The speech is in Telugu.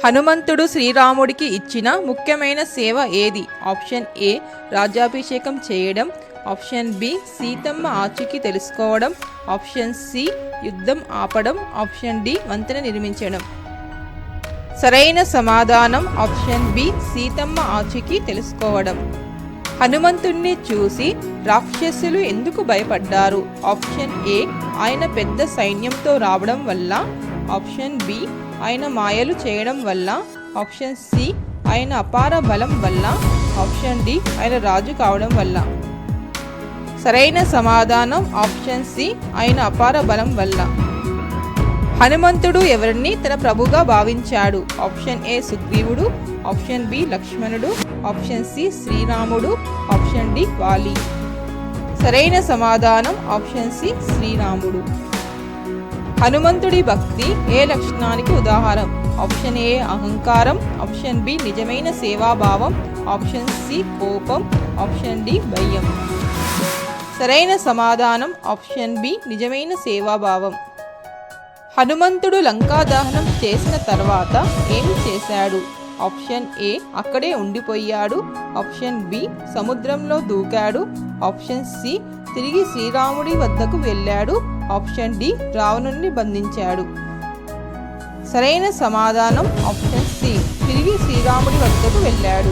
హనుమంతుడు శ్రీరాముడికి ఇచ్చిన ముఖ్యమైన సేవ ఏది? ఆప్షన్ ఏ రాజ్యాభిషేకం చేయడం, ఆప్షన్ బి సీతమ్మ ఆచూకీ తెలుసుకోవడం, ఆప్షన్ సి యుద్ధం ఆపడం, ఆప్షన్ డి వంతెన నిర్మించడం. సరైన సమాధానం ఆప్షన్ బి సీతమ్మ ఆచూకీ తెలుసుకోవడం. హనుమంతుణ్ణి చూసి రాక్షసులు ఎందుకు భయపడ్డారు? ఆప్షన్ ఏ ఆయన పెద్ద సైన్యంతో రావడం వల్ల, ఆప్షన్ బి ఆయన మాయలు చేయడం వల్ల, ఆప్షన్ సి ఆయన అపార బలం వల్ల, ఆప్షన్ డి ఆయన రాజు కావడం వల్ల. సరైన సమాధానం ఆప్షన్ సి ఆయన అపార బలం వల్ల. హనుమంతుడు ఎవరిని తన ప్రభుగా భావించాడు? ఆప్షన్ ఏ సుగ్రీవుడు, ఆప్షన్ బి లక్ష్మణుడు, ఆప్షన్ సి శ్రీరాముడు, ఆప్షన్ డి వాలి. సరైన సమాధానం ఆప్షన్ సి శ్రీరాముడు. హనుమంతుడి భక్తి ఏ లక్షణానికి ఉదాహరణ? ఆప్షన్ ఏ అహంకారం, ఆప్షన్ బి నిజమైన సేవాభావం, ఆప్షన్ సి కోపం, ఆప్షన్ డి భయం. సరైన సమాధానం ఆప్షన్ బి నిజమైన సేవాభావం. హనుమంతుడు లంకా దహనం చేసిన తర్వాత ఏమి చేశాడు? ఆప్షన్ ఏ అక్కడే ఉండిపోయాడు, ఆప్షన్ బి సముద్రంలో దూకాడు, ఆప్షన్ సి తిరిగి శ్రీరాముడి వద్దకు వెళ్ళాడు, ఆప్షన్ డి రావణుణ్ణి బంధించాడు. సరైన సమాధానం ఆప్షన్ సి తిరిగి శ్రీరాముడి వద్దకు వెళ్ళాడు.